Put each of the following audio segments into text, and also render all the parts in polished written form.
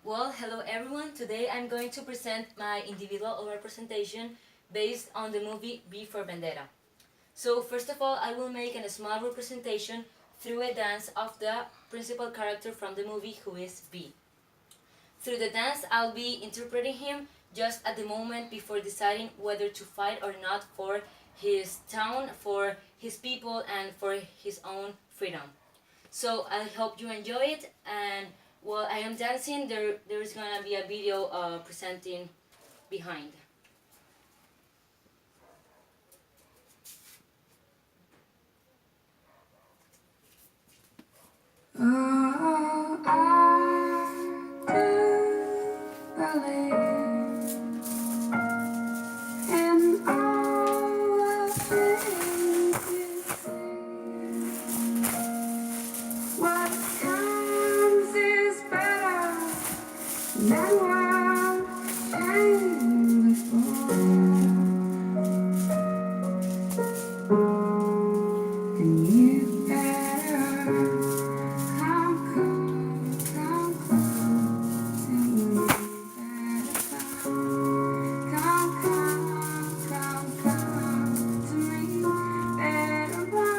Well, hello everyone. Today I'm going to present my individual oral presentation based on the movie V for Vendetta. So first of all, I will make a small representation through a dance of the principal character from the movie, who is V. Through the dance, I'll be interpreting him just at the moment before deciding whether to fight or not for his town, for his people, and for his own freedom. So I hope you enjoy it, and while I am dancing, there's gonna be a video presenting behind. Oh, I do believe in all the things you say. What comes is better than what came before. And you better come close to me. Come to me. Better run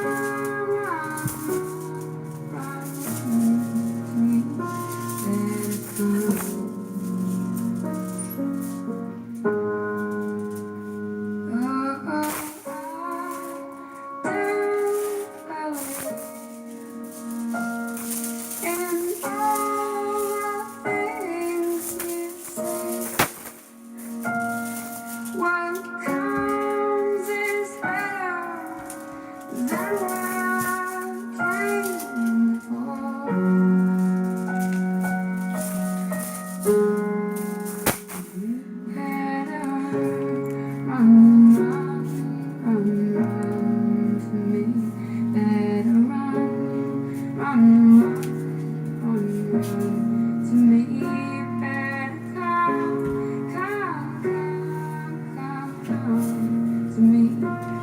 to me. Better come.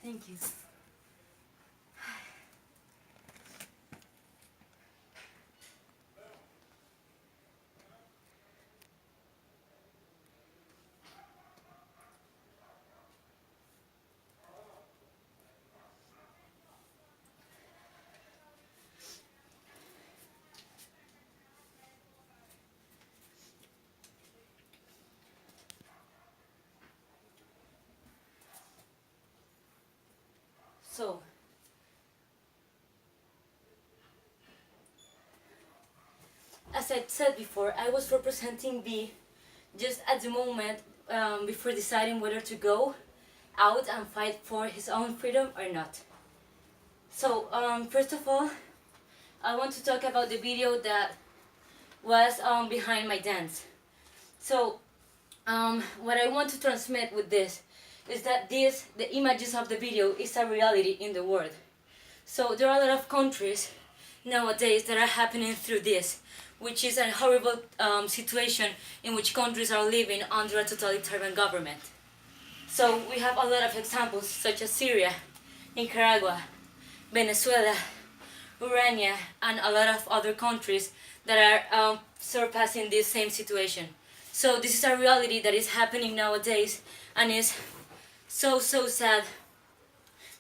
Thank you. So, as I said before, I was representing B just at the moment before deciding whether to go out and fight for his own freedom or not. So, first of all, I want to talk about the video that was behind my dance. So, what I want to transmit with this is that the images of the video is a reality in the world. So there are a lot of countries nowadays that are happening through this, which is a horrible situation in which countries are living under a totalitarian government. So we have a lot of examples such as Syria, Nicaragua, Venezuela, Urania, and a lot of other countries that are surpassing this same situation. So this is a reality that is happening nowadays, and is so sad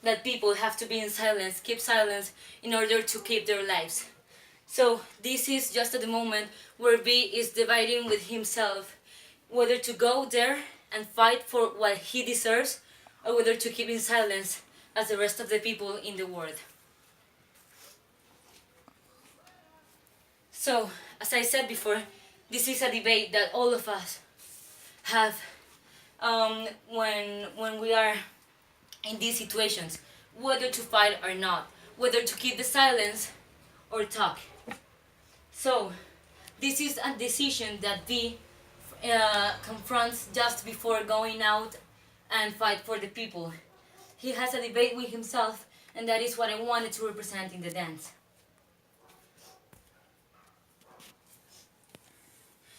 that people have to be in silence, keep silence, in order to keep their lives. So this is just at the moment where B is dividing with himself whether to go there and fight for what he deserves, or whether to keep in silence as the rest of the people in the world. So, as I said before, this is a debate that all of us have when we are in these situations, whether to fight or not, whether to keep the silence or talk. So, this is a decision that V confronts just before going out and fight for the people. He has a debate with himself And that is what I wanted to represent in the dance.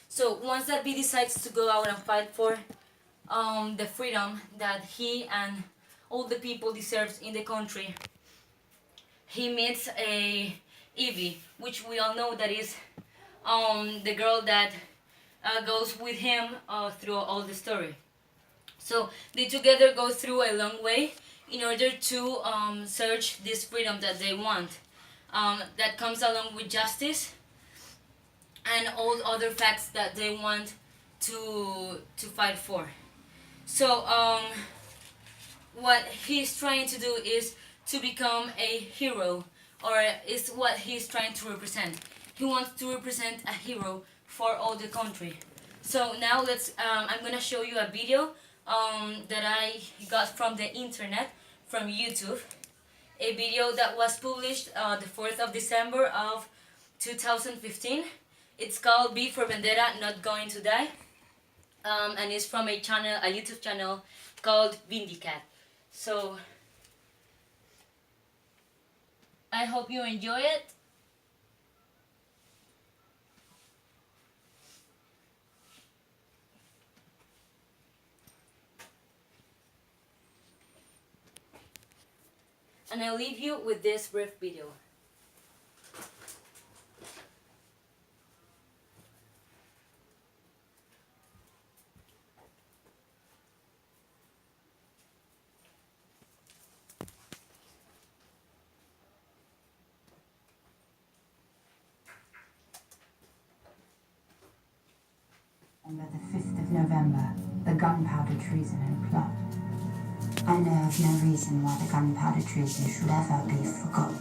So once that B decides to go out and fight for the freedom that he and all the people deserves in the country, he meets a Evie, which we all know that is the girl that goes with him through all the story. So they together go through a long way in order to search this freedom that they want, that comes along with justice and all other facts that they want to fight for. So what he's trying to do is to become a hero, or is what he's trying to represent. He wants to represent a hero for all the country. So now I'm gonna show you a video that I got from the internet, from YouTube. A video that was published the 4th of December of 2015. It's called B for Vendetta, Not Going to Die. And it's from a YouTube channel called Vindicat. So I hope you enjoy it. And I'll leave you with this brief video. Remember the 5th of November, the gunpowder treason and plot. I know of no reason why the gunpowder treason should ever be forgot.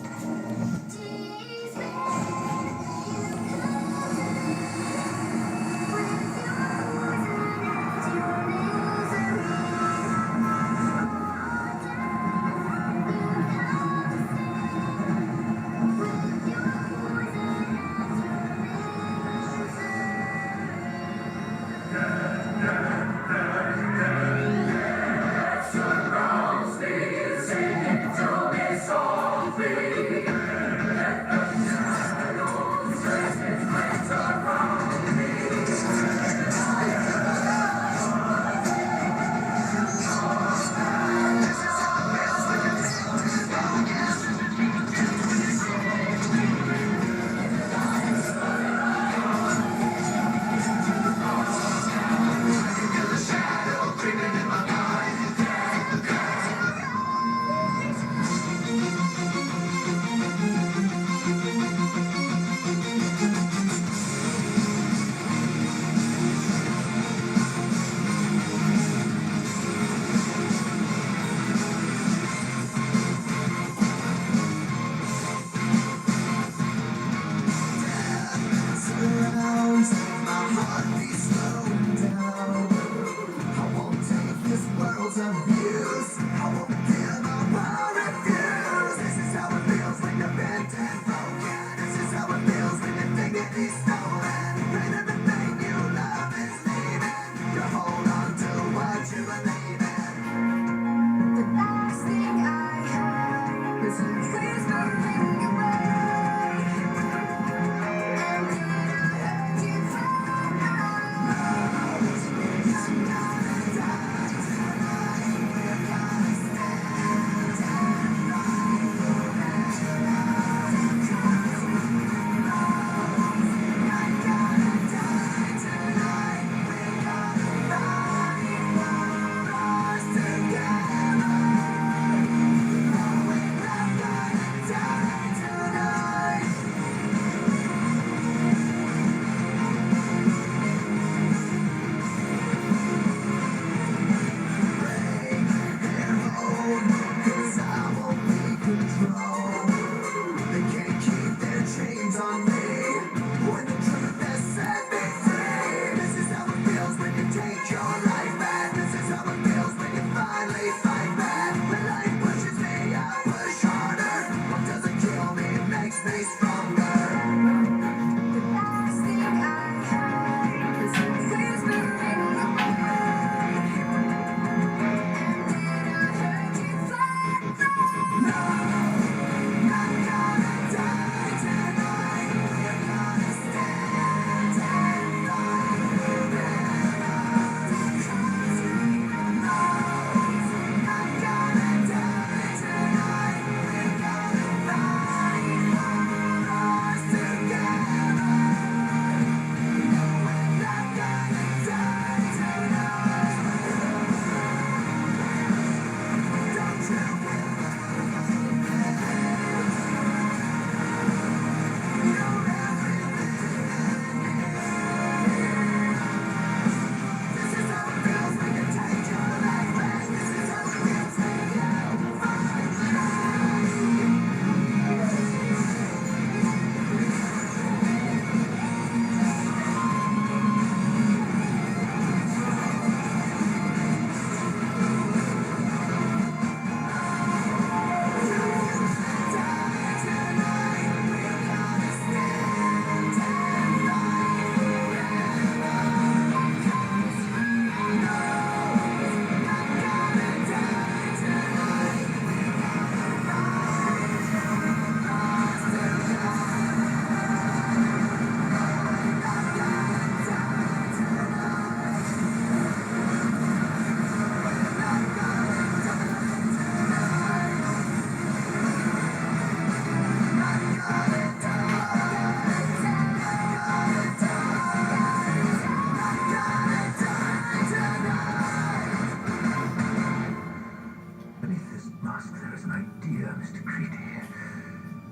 is decreed here,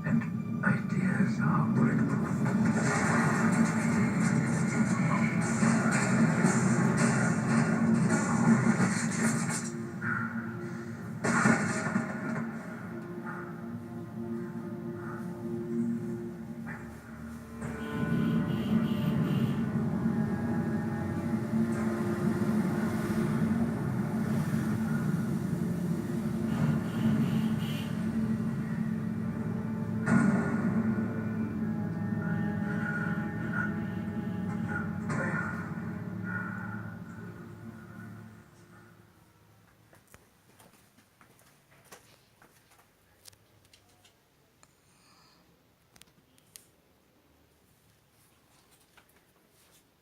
and ideas are bulletproof.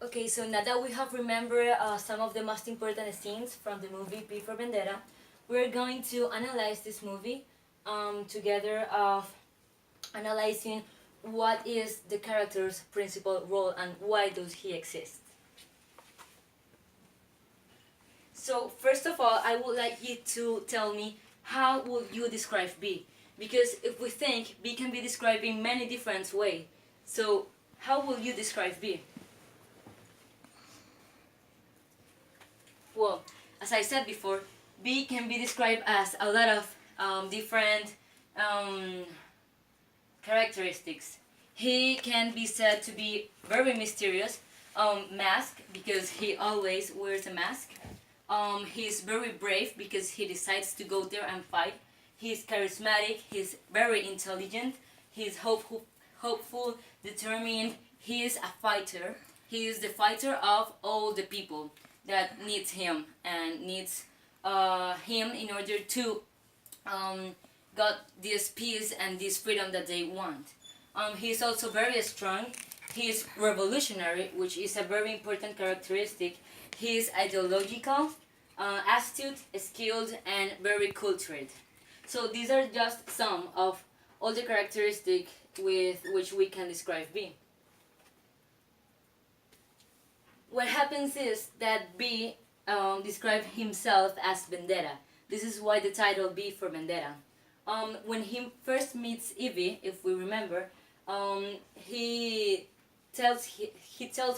Okay, so now that we have remembered some of the most important scenes from the movie B for Vendetta, we're going to analyze this movie together of analyzing what is the character's principal role and why does he exist. So first of all, I would like you to tell me how would you describe B? Because if we think B can be described in many different ways, so how will you describe B? Well, as I said before, B can be described as a lot of different characteristics. He can be said to be very mysterious, mask because he always wears a mask. He's very brave because he decides to go there and fight. He's charismatic, he's very intelligent, he's hopeful, determined, he is a fighter. He is the fighter of all the people that needs him and needs him in order to got this peace and this freedom that they want. He's also very strong. He's revolutionary, which is a very important characteristic. He's ideological, astute, skilled, and very cultured. So these are just some of all the characteristics with which we can describe B. What happens is that B describes himself as Vendetta. This is why the title B for Vendetta. When he first meets Evie, if we remember, he tells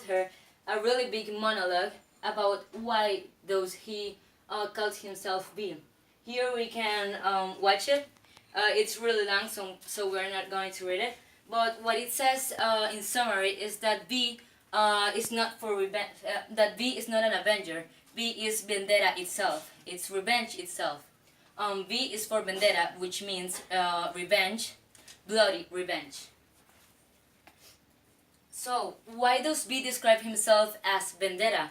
her a really big monologue about why does he calls himself B. Here we can watch it. It's really long, so we're not going to read it. But what it says in summary is that B is not for revenge. That B is not an avenger. B is vendetta itself. It's revenge itself. V is for vendetta, which means revenge, bloody revenge. So why does B describe himself as vendetta?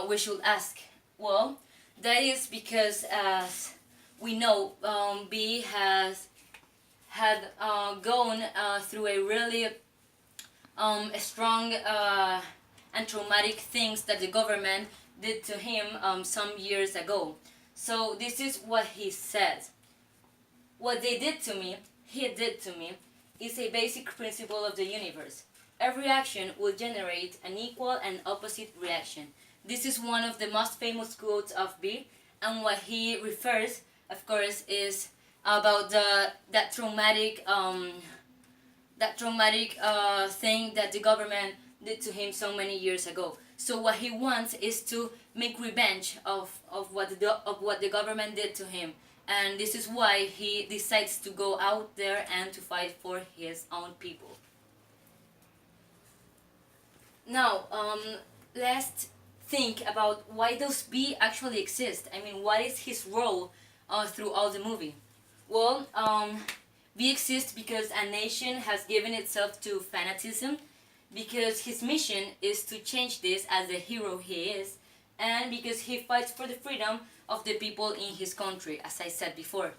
We should ask. Well, that is because, as we know, B had gone through a really strong and traumatic things that the government did to him some years ago. So this is what he says. What they did to me, he did to me, is a basic principle of the universe. Every action will generate an equal and opposite reaction. This is one of the most famous quotes of B, and what he refers, of course, is about that traumatic thing that the government did to him so many years ago. So what he wants is to make revenge of what the government did to him, and this is why he decides to go out there and to fight for his own people. Now, let's think about why does B actually exist. I mean, what is his role through all the movie? Well, B exists because a nation has given itself to fanaticism, because his mission is to change this as the hero he is, and because he fights for the freedom of the people in his country, as I said before.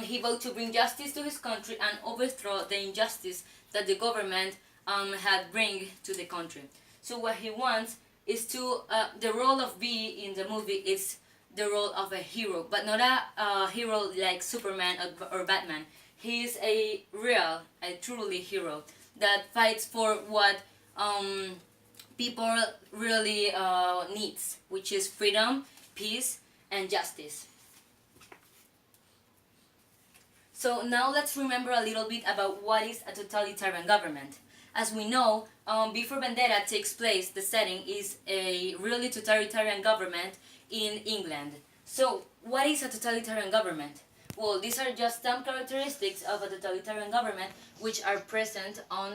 He vowed to bring justice to his country and overthrow the injustice that the government had bring to the country. So what he wants is to, the role of B in the movie is the role of a hero, but not a hero like Superman or Batman. He is a truly hero that fights for what people really needs, which is freedom, peace, and justice. So now let's remember a little bit about what is a totalitarian government. As we know, before Vendetta takes place, the setting is a really totalitarian government in England. So what is a totalitarian government? Well, these are just some characteristics of a totalitarian government which are present on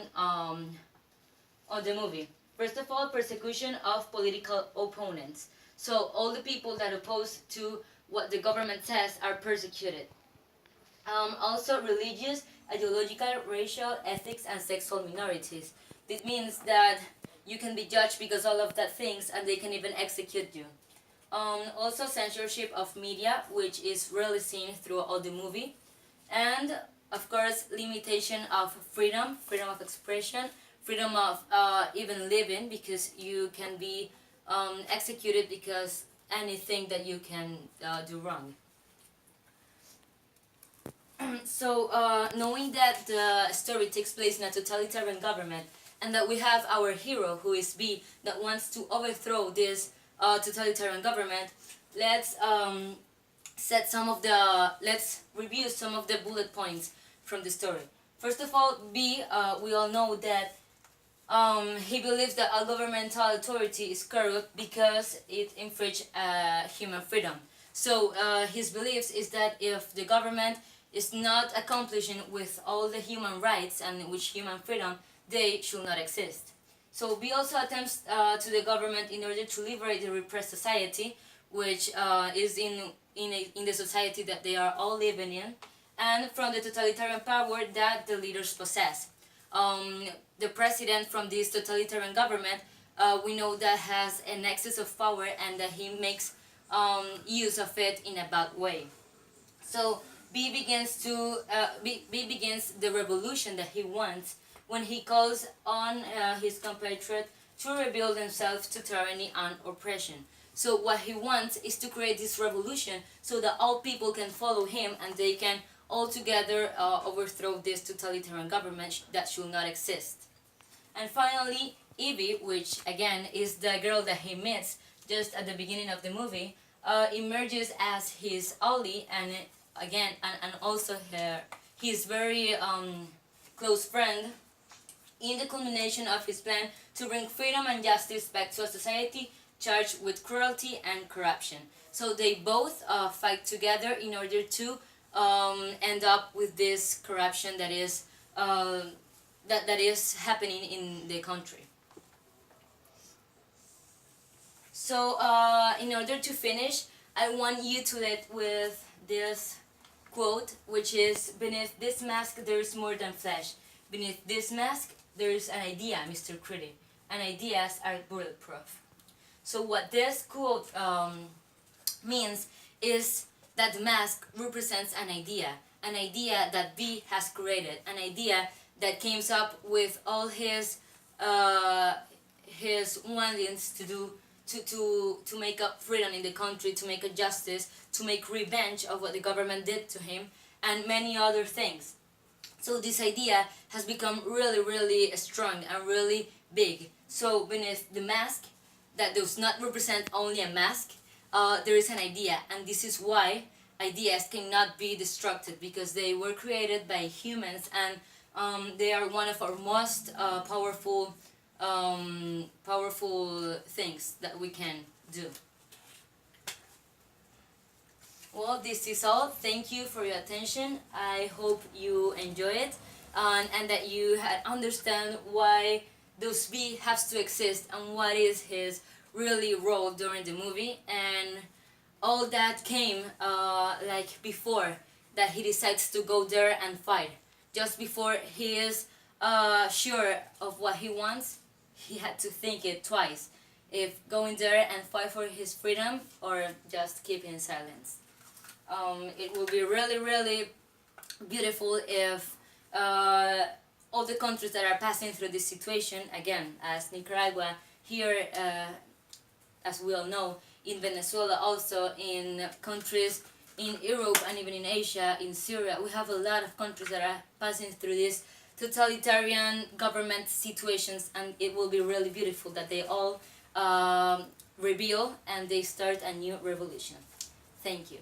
the movie. First of all, persecution of political opponents. So all the people that oppose to what the government says are persecuted. Also religious, ideological, racial, ethics, and sexual minorities. This means that you can be judged because all of that things and they can even execute you. Also censorship of media, which is really seen through all the movie. And of course limitation of freedom, freedom of expression, freedom of even living, because you can be executed because anything that you can do wrong. So knowing that the story takes place in a totalitarian government and that we have our hero who is B that wants to overthrow this totalitarian government, let's let's review some of the bullet points from the story. First of all, B, we all know that he believes that a governmental authority is corrupt because it infringes human freedom. So his beliefs is that if the government is not accomplishing with all the human rights and with human freedom, they should not exist. So B also attempts to the government in order to liberate the repressed society, which is in the society that they are all living in, and from the totalitarian power that the leaders possess. The president from this totalitarian government, we know that has an excess of power and that he makes use of it in a bad way. So B begins the revolution that he wants when he calls on his compatriots to rebuild themselves to tyranny and oppression. So what he wants is to create this revolution so that all people can follow him and they can all together overthrow this totalitarian government that should not exist. And finally, Evie, which again is the girl that he meets just at the beginning of the movie, emerges as his ally and again and also his very close friend in the culmination of his plan to bring freedom and justice back to a society charged with cruelty and corruption. So they both fight together in order to end up with this corruption that is happening in the country. So in order to finish, I want you to let with this quote, which is, "Beneath this mask there is more than flesh. Beneath this mask there is an idea, Mr. Critic, and ideas are bulletproof." So what this quote means is that the mask represents an idea that B has created, an idea that came up with all his wantings to do, to make up freedom in the country, to make a justice, to make revenge of what the government did to him, and many other things. So this idea has become really, really strong and really big. So beneath the mask, that does not represent only a mask, there is an idea, and this is why ideas cannot be destructed, because they were created by humans, and they are one of our most powerful things that we can do. Well, this is all. Thank you for your attention. I hope you enjoy it and that you understand why those B has to exist and what is his really role during the movie, and all that came like before that he decides to go there and fight. Just before he is sure of what he wants, he had to think it twice, if going there and fight for his freedom or just keep in silence. It would be really, really beautiful if all the countries that are passing through this situation, again, as Nicaragua, here, as we all know, in Venezuela, also in countries in Europe and even in Asia, in Syria, we have a lot of countries that are passing through this totalitarian government situations, and it will be really beautiful that they all reveal and they start a new revolution. Thank you.